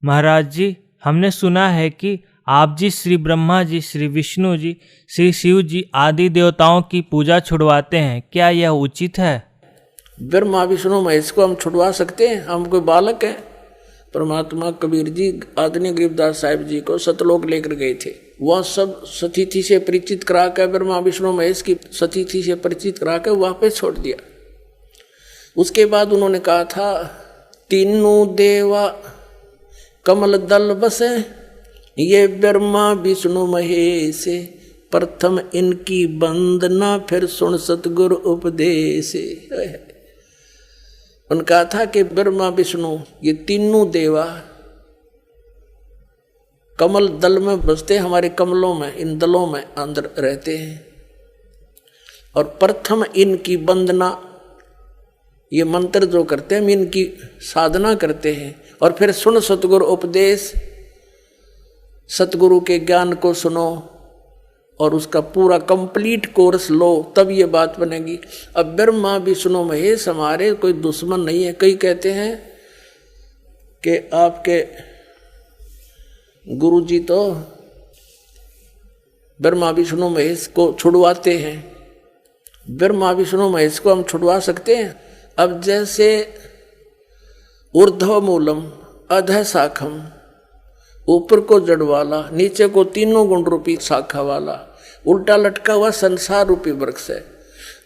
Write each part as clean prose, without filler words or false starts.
महाराज जी, हमने सुना है कि आप जी श्री ब्रह्मा जी, श्री विष्णु जी, श्री शिव जी आदि देवताओं की पूजा छुड़वाते हैं, क्या यह उचित है? ब्रह्मा विष्णु महेश को हम छुड़वा सकते हैं? हम कोई बालक हैं? परमात्मा कबीर जी आदरणीय गरीबदास साहिब जी को सतलोक लेकर गए थे। वह सब सतिथि से परिचित करा कर, ब्रह्मा विष्णु महेश की सतिथि से परिचित करा कर वापस छोड़ दिया। उसके बाद उन्होंने कहा था, तीनों देवा कमल दल बसे, ये ब्रह्मा विष्णु महेश, प्रथम इनकी वंदना फिर सुन सतगुरु उपदेश। उन्होंने कहा था कि ब्रह्मा विष्णु ये तीनों देवा कमल दल में बसते, हमारे कमलों में, इन दलों में अंदर रहते हैं, और प्रथम इनकी वंदना, ये मंत्र जो करते हैं हम इनकी साधना करते हैं, और फिर सुन सतगुरु उपदेश, सतगुरु के ज्ञान को सुनो और उसका पूरा कंप्लीट कोर्स लो, तब ये बात बनेगी। अब ब्रह्मा विष्णु महेश हमारे कोई दुश्मन नहीं है। कई कहते हैं कि आपके गुरु जी तो ब्रह्मा विष्णु महेश को छुड़वाते हैं। ब्रह्मा विष्णु महेश को हम छुड़वा सकते हैं? अब जैसे ऊर्ध्व मूलम अधः शाखम, ऊपर को जड़ वाला, नीचे को तीनों गुण रूपी शाखा वाला, उल्टा लटका हुआ संसार रूपी वृक्ष है।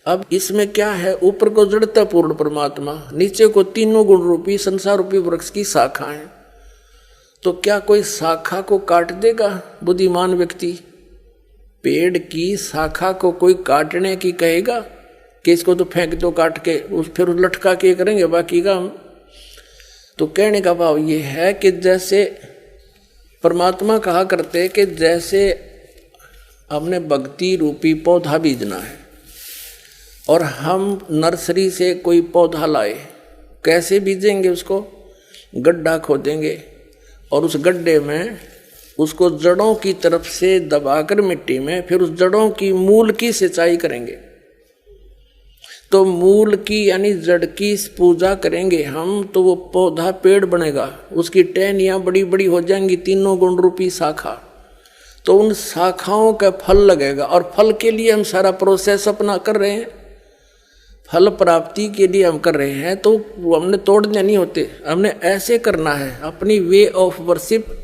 अब इसमें क्या है? ऊपर को जड़ता पूर्ण परमात्मा, नीचे को तीनों गुण रूपी संसार रूपी वृक्ष की शाखा है। तो क्या कोई शाखा को काट देगा बुद्धिमान व्यक्ति? पेड़ की शाखा को कोई काटने की कहेगा कि इसको तो फेंक दो काट के, फिर लटका के करेंगे बाकी का हम? तो कहने का भाव ये है कि जैसे परमात्मा कहा करते कि जैसे हमने भक्ति रूपी पौधा बीजना है और हम नर्सरी से कोई पौधा लाए, कैसे बीजेंगे? उसको गड्ढा खोदेंगे और उस गड्ढे में उसको जड़ों की तरफ से दबाकर मिट्टी में, फिर उस जड़ों की मूल की सिंचाई करेंगे। तो मूल की यानी जड़ की पूजा करेंगे हम, तो वो पौधा पेड़ बनेगा, उसकी टहनियाँ बड़ी बड़ी हो जाएंगी, तीनों गुण रूपी शाखा। तो उन शाखाओं का फल लगेगा, और फल के लिए हम सारा प्रोसेस अपना कर रहे हैं, फल प्राप्ति के लिए हम कर रहे हैं। तो हमने तोड़ने नहीं होते, हमने ऐसे करना है, अपनी way of worship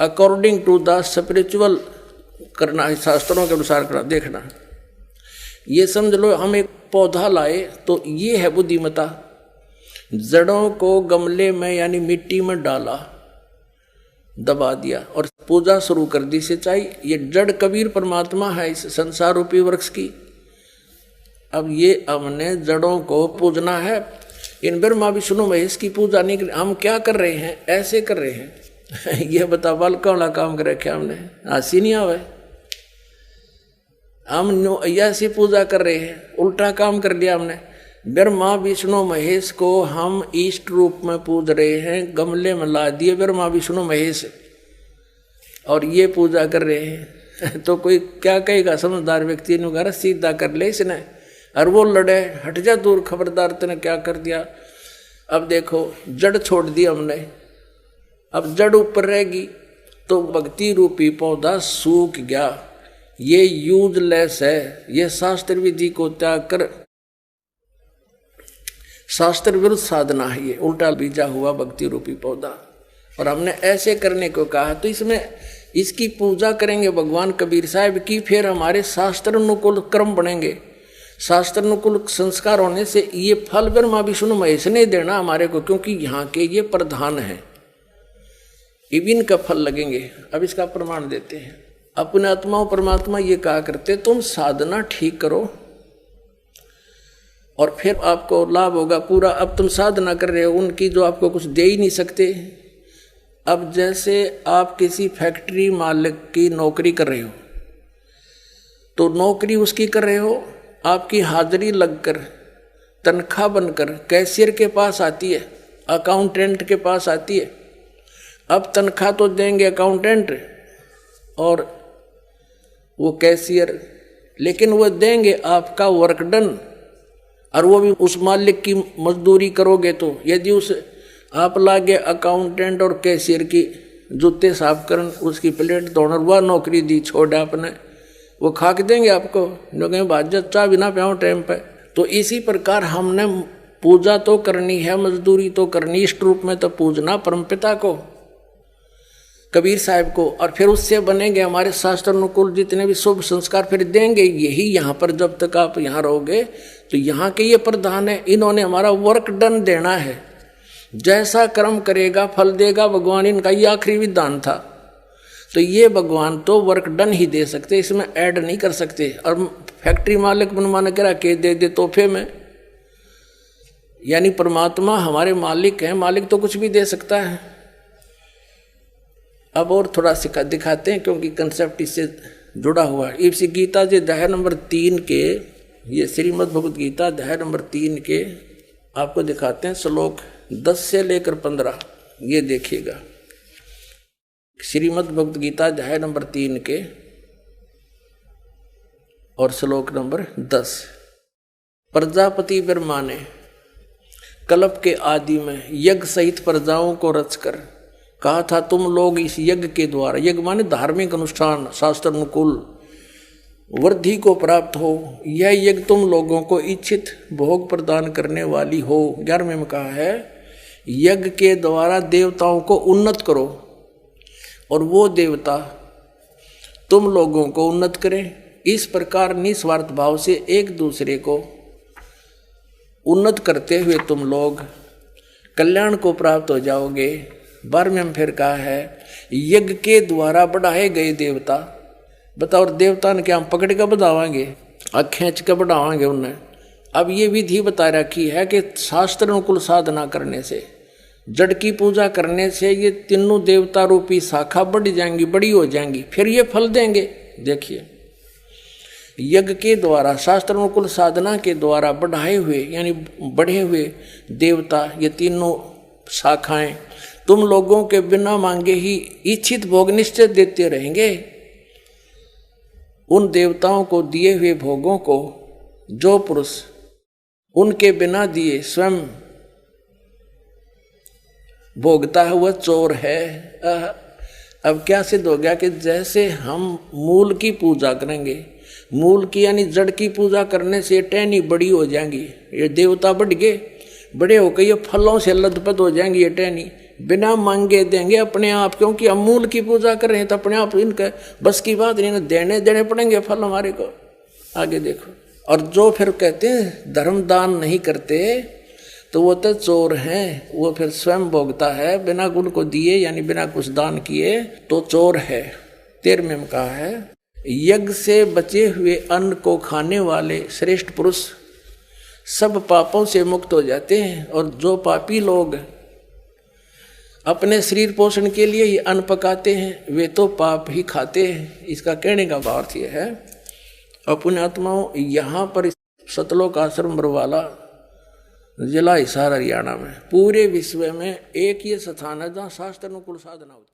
according to the spiritual करना है, शास्त्रों के अनुसार करना। देखना, ये समझ लो हम एक पौधा लाए तो ये है बुद्धिमता। जड़ों को गमले में यानी मिट्टी में डाला, दबा दिया और पूजा शुरू कर दी, सिंचाई। ये जड़ कबीर परमात्मा है इस संसार रूपी वृक्ष की। अब ये हमने जड़ों को पूजना है, इन ब्रह्मा विष्णु महेश की पूजा नहीं कर। हम क्या कर रहे हैं? ऐसे कर रहे हैं। ये बता बालका वाला काम कर रखा हमने, हंसी नहीं आवे। हम ऐसी पूजा कर रहे हैं, उल्टा काम कर लिया हमने। ब्रह्मा विष्णु महेश को हम इष्ट रूप में पूज रहे हैं, गमले में ला दिए ब्रह्मा विष्णु महेश और ये पूजा कर रहे हैं। तो कोई क्या कहेगा? समझदार व्यक्ति ने घर सीधा कर ले इसने, और वो लड़े, हट जा दूर, खबरदार तूने क्या कर दिया। अब देखो जड़ छोड़ दी हमने, अब जड़ ऊपर रहेगी तो भक्ति रूपी पौधा सूख गया। ये यूजलेस है, ये शास्त्र विधि को त्याग कर शास्त्र विरुद्ध साधना है, ये उल्टा बीजा हुआ भक्ति रूपी पौधा। और हमने ऐसे करने को कहा, तो इसमें इसकी पूजा करेंगे भगवान कबीर साहब की, फिर हमारे शास्त्र अनुकूल कर्म बनेंगे। शास्त्र अनुकूल संस्कार होने से ये फल ब्रह्मा विष्णु महेश ने देना हमारे को, क्योंकि यहाँ के ये प्रधान है, इविन का फल लगेंगे। अब इसका प्रमाण देते हैं। अपने आत्माओं परमात्मा ये कहा करते, तुम साधना ठीक करो और फिर आपको लाभ होगा पूरा। अब तुम साधना कर रहे हो उनकी जो आपको कुछ दे ही नहीं सकते। अब जैसे आप किसी फैक्ट्री मालिक की नौकरी कर रहे हो, तो नौकरी उसकी कर रहे हो, आपकी हाजिरी लगकर तनख्वाह बनकर कैशियर के पास आती है, अकाउंटेंट के पास आती है। अब तनख्वाह तो देंगे अकाउंटेंट और वो कैशियर, लेकिन वो देंगे आपका वर्क डन, और वो भी उस मालिक की मजदूरी करोगे। तो यदि उस आप लागे अकाउंटेंट और कैशियर की जूते साफ करन, उसकी प्लेट धोना, वह नौकरी दी छोड़ आपने, वो खाक देंगे आपको, जो कहें बाजत चाह बिना प्याओ टाइम पे। तो इसी प्रकार हमने पूजा तो करनी है, मजदूरी तो करनी, इष्ट रूप में तो पूजना परमपिता को, कबीर साहब को, और फिर उससे बनेंगे हमारे शास्त्र अनुकूल जितने भी शुभ संस्कार फिर देंगे। यही यहाँ पर जब तक आप यहाँ रहोगे तो यहाँ के ये प्रधान है, इन्होंने हमारा वर्क डन देना है, जैसा कर्म करेगा फल देगा भगवान, इनका ये आखिरी विधान था। तो ये भगवान तो वर्क डन ही दे सकते, इसमें ऐड नहीं कर सकते। और फैक्ट्री मालिक बनवाने के रखे दे तोहफे में, यानी परमात्मा हमारे मालिक हैं, मालिक तो कुछ भी दे सकता है। अब और थोड़ा सिखा दिखाते हैं क्योंकि कंसेप्ट इससे जुड़ा हुआ है। इसी गीता जी अध्याय नंबर 3 के, ये श्रीमद् भगवद गीता अध्याय नंबर 3 के आपको दिखाते हैं श्लोक 10 से लेकर 15। ये देखिएगा, श्रीमद् भगवद गीता अध्याय नंबर 3 के और श्लोक नंबर 10। प्रजापति ब्रह्मा ने कल्प के आदि में यज्ञ सहित प्रजाओं को रचकर कहा था, तुम लोग इस यज्ञ के द्वारा, यज्ञ माने धार्मिक अनुष्ठान, शास्त्र अनुकूल वृद्धि को प्राप्त हो। यह यज्ञ तुम लोगों को इच्छित भोग प्रदान करने वाली हो। 11वें में कहा है, यज्ञ के द्वारा देवताओं को उन्नत करो और वो देवता तुम लोगों को उन्नत करें। इस प्रकार निस्वार्थ भाव से एक दूसरे को उन्नत करते हुए तुम लोग कल्याण को प्राप्त हो जाओगे। 12वें में फिर कहा है, यज्ञ के द्वारा बढ़ाए गए देवता, बताओ देवता ने क्या हम पकड़ कर बढ़ावांगे, खींच कर बढ़ावांगे उन्हें। अब ये विधि बता रखी है कि शास्त्र अनुकूल साधना करने से, जड़ की पूजा करने से ये तीनों देवता रूपी शाखा बढ़ जाएंगी, बड़ी हो जाएंगी, फिर ये फल देंगे। देखिए, यज्ञ के द्वारा शास्त्र अनुकूल साधना के द्वारा बढ़ाए हुए यानी बढ़े हुए देवता, ये तीनों शाखाएं तुम लोगों के बिना मांगे ही इच्छित भोग निश्चित देते रहेंगे। उन देवताओं को दिए हुए भोगों को जो पुरुष उनके बिना दिए स्वयं भोगता है वह चोर है। अब क्या सिद्ध हो गया कि जैसे हम मूल की पूजा करेंगे, मूल की यानी जड़ की पूजा करने से टहनी बड़ी हो जाएंगी, ये देवता बढ़ गए, बड़े होकर ये फलों से लदपद हो जाएंगी, ये टहनी बिना मांगे देंगे अपने आप, क्योंकि हम मूल की पूजा कर रहे हैं तो अपने आप इनका बस की बात नहीं, देने पड़ेंगे फल हमारे को। आगे देखो, और जो फिर कहते हैं धर्म दान नहीं करते तो वो तो चोर हैं, वो फिर स्वयं भोगता है बिना गुण को दिए यानी बिना कुछ दान किए तो चोर है। 13वें में कहा है, यज्ञ से बचे हुए अन्न को खाने वाले श्रेष्ठ पुरुष सब पापों से मुक्त हो जाते हैं, और जो पापी लोग अपने शरीर पोषण के लिए ही अन्न पकाते हैं वे तो पाप ही खाते हैं। इसका कहने का भाव यह है, अपने आत्माओं यहाँ पर सतलोक आश्रम बरवाला जिला हिसार हरियाणा में पूरे विश्व में एक ये स्थान है जहाँ शास्त्र अनुकूल साधना होती है।